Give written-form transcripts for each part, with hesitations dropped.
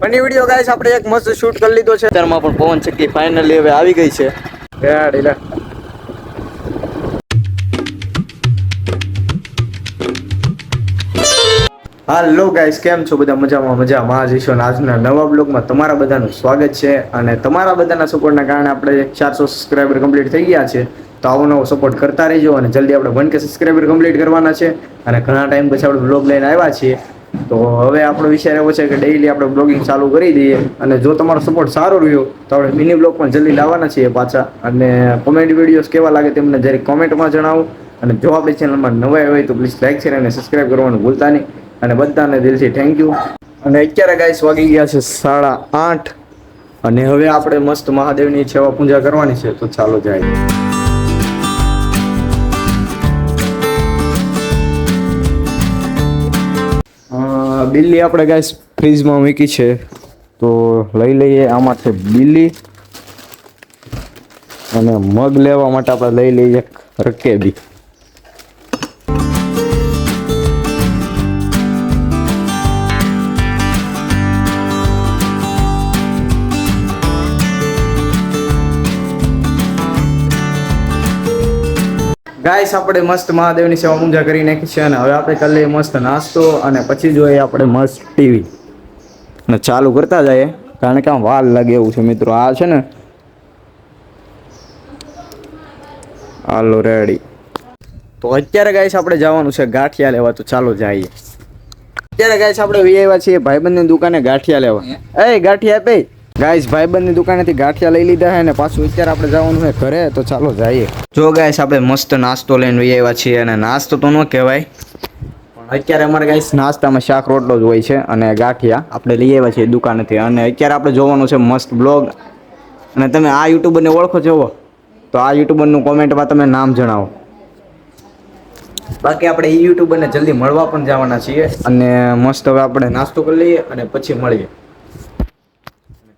Funny video guys આપણે એક મસ્ત શૂટ કરી લીધો છે. અત્યારમાં પણ પવન ચક્કી ફાઇનલી હવે આવી ગઈ છે. રેડી લે. હાલો ગાઈસ, કેમ છો બધા? મજામાં જઈશો. આજના નવા બ્લોગમાં તમારા બધાનું સ્વાગત છે. અને તમારા બધાના સપોર્ટના કારણે આપણે 400 સબસ્ક્રાઈબર કમ્પ્લીટ થઈ ગયા છે. તો આવો નવો સપોર્ટ કરતા રહેજો અને જલ્દી આપણે 1K સબસ્ક્રાઈબર કમ્પ્લીટ કરવાના છે. અને ઘણા ટાઈમ પછી આપણે બ્લોગ લઈને આવ્યા છીએ. તો હવે આપણો વિચાર એવો છે કે ડેઈલી આપણે બ્લોગિંગ ચાલુ કરી દઈએ. અને જો તમારો સપોર્ટ સારો રહ્યો તો આપણે મિની બ્લોગ પણ જલ્દી લાવવાના છીએ પાછા. અને કોમેડી વિડીયોઝ કેવા લાગે તેમને જરીક કોમેન્ટમાં જણાવો. અને જો આપણી ચેનલમાં નવા હોય તો પ્લીઝ લાઈક શેર અને સબસ્ક્રાઈબ કરવાનું ભૂલતા નહીં. અને બધાને દિલથી થેન્ક યુ. અને અત્યારે ગાઈસ વાગી ગયા છે 8:30. અને હવે આપણે મસ્ત મહાદેવની સેવા પૂજા કરવાની છે. તો ચાલો જાય. બિલ્લી આપણે ગાઈસ ફ્રીજમાં મૂકી છે, તો લઈ લઈએ આમાંથી બિલ્લી. અને મગ લેવા માટે આપણે લઈ લઈએ રકેબી. ગાઈસ આપણે મસ્ત મહાદેવની સેવા પૂજા કરી નાખી છે. અને હવે આપણે કરી લઈએ મસ્ત નાસ્તો અને પછી જોઈએ આપણે મસ્ત ટીવી. અને ચાલુ કરતા જઈએ કારણ કે આમ વાર લાગે એવું છે મિત્રો. આ છે ને, હાલો રેડી. તો અત્યારે ગાઈસ આપણે જવાનું છે ગાંઠિયા લેવા. તો ચાલો જઈએ. અત્યારે ગાઈસ આપણે વી આવ્યા છીએ ભાઈબંધની દુકાને ગાંઠિયા લેવા. એ ગાંઠિયા આપે ગાઈસ, ભાઈબંધની દુકાનેથી ગાંઠિયા લઈ લીધા છે. અને પાછું અત્યારે આપણે જવાનું છે ઘરે. તો ચાલો જઈએ. જો ગાઈસ આપણે મસ્ત નાસ્તો લઈને વી આવ્યા છીએ. અને નાસ્તો તો ન કહેવાય, પણ અત્યારે અમારે ગાઈસ નાસ્તામાં શાક રોટલો જ હોય છે. અને ગાંઠિયા આપણે લઈ આવ્યા છીએ દુકાનેથી. અને અત્યારે આપણે જોવાનું છે મસ્ત બ્લોગ. અને તમે આ યુટ્યુબરને ઓળખો છો તો આ યુટ્યુબરનું કોમેન્ટમાં તમે નામ જણાવો. બાકી આપણે એ યુટ્યુબરને જલ્દી મળવા પણ જવાના છીએ. અને મસ્ત હવે આપણે નાસ્તો કરી લઈએ અને પછી મળીએ.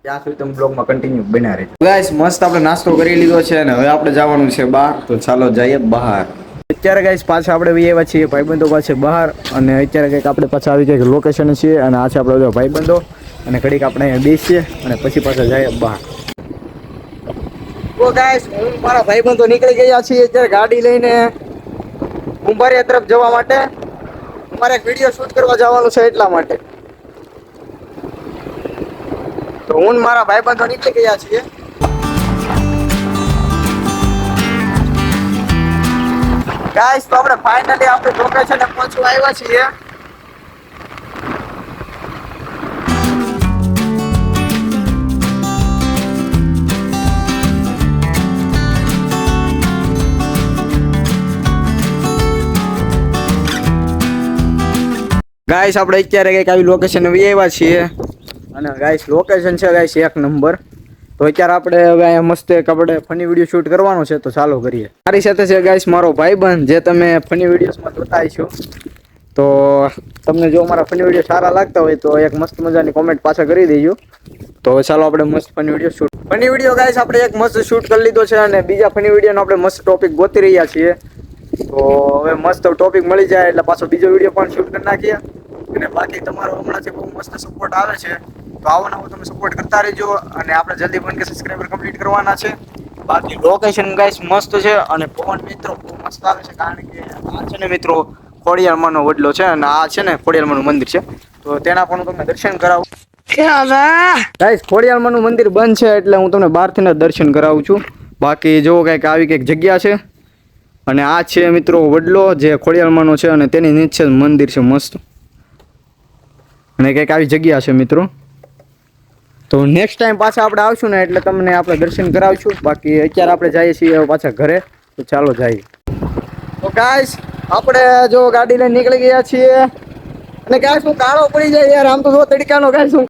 ત્યાં સુધી તમે બ્લોગમાં કન્ટિન્યુ બન્યા રહેજો. ગાઈસ મસ્ત આપણે નાસ્તો કરી લીધો છે અને હવે આપણે જવાનું છે બહાર. તો ચાલો જઈએ બહાર. અત્યારે ગાઈસ પાછા આપણે આવ્યા છીએ ભાઈબંધો પાસે બહાર. અને અત્યારે કંઈક આપણે પાછા આવી જાય લોકેશન છીએ. અને આ છે આપણે બધા ભાઈબંધો. અને ઘડીક આપણે અહીંયા બેસીએ અને પછી પાછા જઈએ બહાર. તો ગાઈસ હું મારા ભાઈબંધો નીકળી ગયા છીએ અત્યારે ગાડી લઈને કુંભારિયા તરફ જવા માટે. અમારે એક વિડીયો શૂટ કરવા જવાનું છે એટલા માટે. તો હું મારા ભાઈબંધો નીકળી ગયા છીએ. ગાઈસ તો આપણે ફાઇનલી આપણે લોકેશને પહોંચવા આવ્યા છીએ. ગાઈસ આપણે અત્યારે કંઈક આવી લોકેશન આવી આવ્યા છીએ. અને ગાઈસ લોકેશન છે ગાઈસ એક નંબર. તો અત્યારે આપણે હવે અહીંયા મસ્ત એક આપણે ફની વિડીયો શૂટ કરવાનો છે. તો ચાલો કરીએ. મારી સાથે છે ગાઈસ મારો ભાઈબંધ, જે તમે ફની વિડીયોઝમાં જોતા હશો. તો તમને જો મારા ફની વિડીયો સારા લાગતા હોય તો એક મસ્ત મજાની કોમેન્ટ પાછા કરી દેજો. તો ચાલો આપણે મસ્ત funny video shoot. Funny video guys આપણે એક મસ્ત શૂટ કરી લીધો છે. અને બીજા ફની વિડીયોનો આપણે મસ્ત ટોપિક ગોતી રહ્યા છીએ. તો હવે મસ્ત ટોપિક મળી જાય એટલે પાછો બીજો વિડીયો પણ શૂટ કરી નાખીએ. અને બાકી તમારો હમણાંથી બહુ મસ્ત સપોર્ટ આવે છે. તો આવો નવો તમે સપોર્ટ કરતા રહેજો. અને આપણે જલ્દી 1K સબસ્ક્રાઈબર કમ્પ્લીટ કરવાના છે. બાકી લોકેશન ગાઈસ મસ્ત છે. અને પવન મિત્રો બહુ મસ્ત આવે છે કારણ કે આ છે ને મિત્રો ખોડિયારમાંનો વડલો છે. અને આ છે ને ખોડિયારમાંનું મંદિર છે. તો તેના પણ હું તમને દર્શન કરાવું. ગાઈસ ખોડિયારમાંનું મંદિર બંધ છે એટલે હું તમને બહારથી જ દર્શન કરાવું છું. બાકી જો કંઈક આવી કંઈક જગ્યા છે. અને આ છે મિત્રો વડલો જે ખોડિયારમાંનો છે. અને તેની નીચે મંદિર છે મસ્ત. અને કંઈક આવી જગ્યા છે મિત્રો. તો નેક્સ્ટ ટાઈમ પાછા આપણે આવશું ને એટલે તમને આપણે દર્શન કરાવશું. બાકી અત્યારે આપણે જઈએ છીએ પાછા ઘરે. તો ચાલો જઈએ. તો ગાઈસ આપણે જો ગાડી લઈને નીકળી ગયા છીએ. અને ગાઈસ હું કાળો પડી જાય યાર આમ તો જો તડકાનો. ગાઈસ હું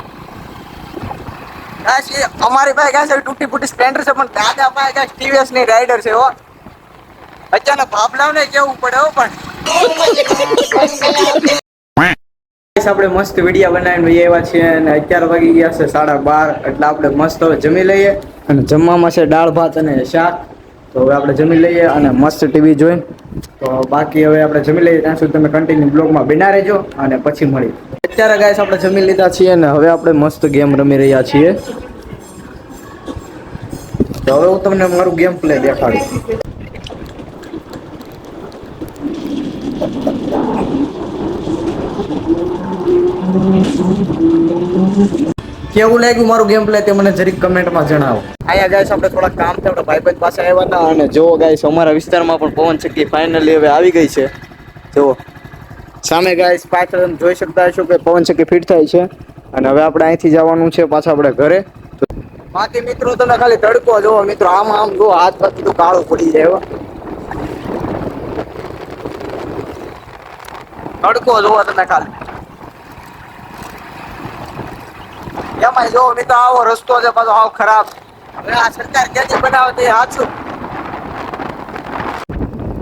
ગાઈસ અમારી પાસે ગાઈસ તૂટી ફૂટી સ્પ્લેન્ડર છે, પણ દાદા પાસે ગાઈસ ટીવીએસ ની રાઇડર છે. હો અચાનક ભાભલાવને કેવું પડે હો. પણ આપણે મસ્ત વિડીયો બનાવીને આવ્યા છીએ. અને અત્યારે વાગી ગયા છે 12:30. એટલે આપણે મસ્ત હવે જમી લઈએ. અને જમવામાં છે દાળ ભાત અને શાક. તો હવે આપણે જમી લઈએ અને મસ્ત ટીવી જોઈને. તો બાકી હવે આપણે જમી લઈએ ત્યાં સુધી તમે કન્ટિન્યુ બ્લોગમાં બન્યા રહેજો અને પછી મળીએ. અત્યારે ગાઈસ આપણે જમી લીધા છીએ ને હવે આપણે મસ્ત ગેમ રમી રહ્યા છીએ. તો હવે હું તમને મારું ગેમ પ્લે દેખાડું. કેવું લાગ્યું મારું ગેમ પ્લે તે મને જરીક કમેન્ટમાં જણાવો. અહીંયા ગાઈસ આપણે થોડા કામ થી આપણે ભાઈબંધ પાસે આવ્યા હતા અને જો ગાઈસ અમારા વિસ્તારમાં પણ પવન ચક્કી ફાઇનલી હવે આવી ગઈ છે. જો સામે ગાઈસ પાછળ જોઈ શકતા હશો કે પવન ચક્કી ફિટ થાય છે અને હવે આપણે અહીંથી જવાનું છે પાછા આપણે ઘરે. બાકી મિત્રો તમે ખાલી તડકો જોવો મિત્રો, આમ જો હાથ પર બધું કાળું પડી જાય. તડકો જોવો તમે ખાલી. એમાં જો મિત્રો આવો રસ્તો છે પાછો આવો ખરાબ. હવે આ સરકાર ક્યાંથી બનાવે તે સાચું.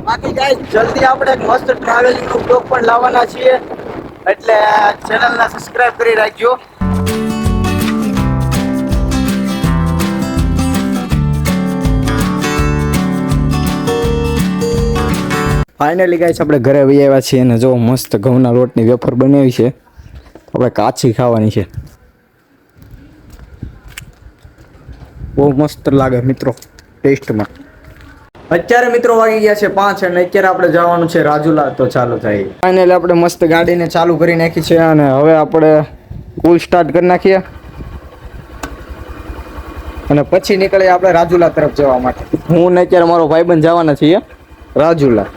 બાકી ગાઈસ જલ્દી આપણે મસ્ત ટ્રાવેલિંગ નો બ્લોગ પણ લાવવાના છીએ એટલે ચેનલને સબસ્ક્રાઇબ કરી રાખજો. ફાઇનલી ગાઈસ આપણે ઘરે આવી આવ્યા છીએ અને જો મસ્ત ઘઉંના લોટની વેફર બનાવી છે. આપણે કાચી ખાવાની છે. બહુ મસ્ત લાગે મિત્રો ટેસ્ટમાં. અત્યારે મિત્રો વાગી ગયા છે 5 અને અત્યારે આપણે જવાનું છે રાજુલા. તો ચાલો જઈએ. ફાઇનલી આપણે મસ્ત ગાડીને ચાલુ કરી નાખી છે અને હવે આપણે ફૂલ સ્ટાર્ટ કરી નાખીએ અને પછી નીકળીએ આપણે રાજુલા તરફ જવા માટે. હું ને અત્યારે મારો ભાઈબંધ જવાના છીએ રાજુલા.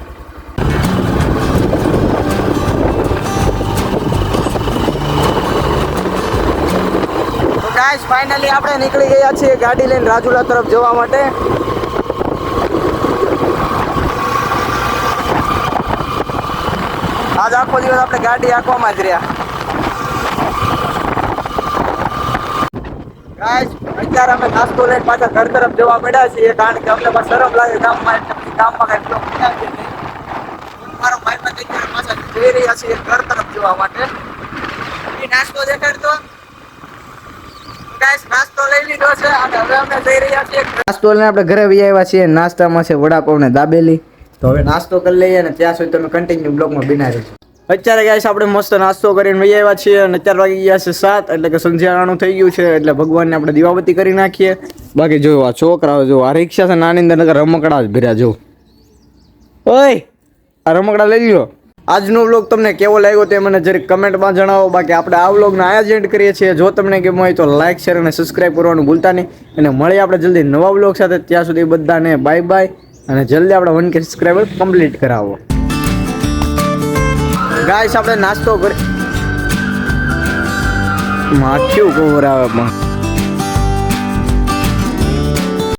ગાઈસ ફાઇનલી આપણે નીકળી ગયા છીએ ગાડી લઈને રાજુલા તરફ જવા માટે. આજ આખો દિવસ આપણે ગાડી આંકવામાં જ રહ્યા. ગાઈસ અત્યારે અમે નાસ્તો લઈને પાછા ઘર તરફ જવા પડ્યા છીએ કારણ કે અમને બસ શરમ લાગે ગામમાં કઈ બ્લોક પડ્યા છે નહીં. મારો ભાઈબંધ અત્યારે પાછા જઈ રહ્યા છીએ ઘર તરફ જવા માટે. એ નાસ્તો દેખાડતો. નાસ્તો લઈ લીધો છે અને હવે અમે જઈ રહ્યા છીએ. નાસ્તો લઈને આપણે ઘરે આવી આવ્યા છીએ. નાસ્તામાં છે વડાપાવ ને દાબેલી. તો હવે નાસ્તો કરી લઈએ અને ત્યાં સુધી તમે કન્ટિન્યુ બ્લોગમાં બિના રહેજો. અત્યારે ગાઈસ આપણે મસ્ત નાસ્તો કરીને વહી આવ્યા છીએ અને અત્યારે વાગી ગયા છે 7 એટલે કે સંધ્યાનું થઈ ગયું છે એટલે ભગવાનને આપણે દીવાબત્તી કરી નાખીએ. બાકી જો આ છોકરાઓ જો આ રિક્ષા છે નાની અંદર રમકડા જ ભર્યા. જો ઓય આ રમકડા લઈ લ્યો. આજનો વ્લોગ તમને કેવો લાગ્યો તે મને જરીક કમેન્ટમાં જણાવો. બાકી આપણે આ વ્લોગને આયા એન્ડ કરીએ છીએ. જો તમને ગમ્યું હોય તો લાઈક શેર અને સબસ્ક્રાઈબ કરવાનું ભૂલતા નહીં અને મળીએ આપણે જલ્દી નવા વ્લોગ સાથે. ત્યાં સુધી બધાને બાય બાય અને જલ્દી આપણે 1K સબસ્ક્રાઈબર કમ્પ્લીટ કરાવો. ગાઈસ આપણે નાસ્તો કરી માખ્યું કોરાવે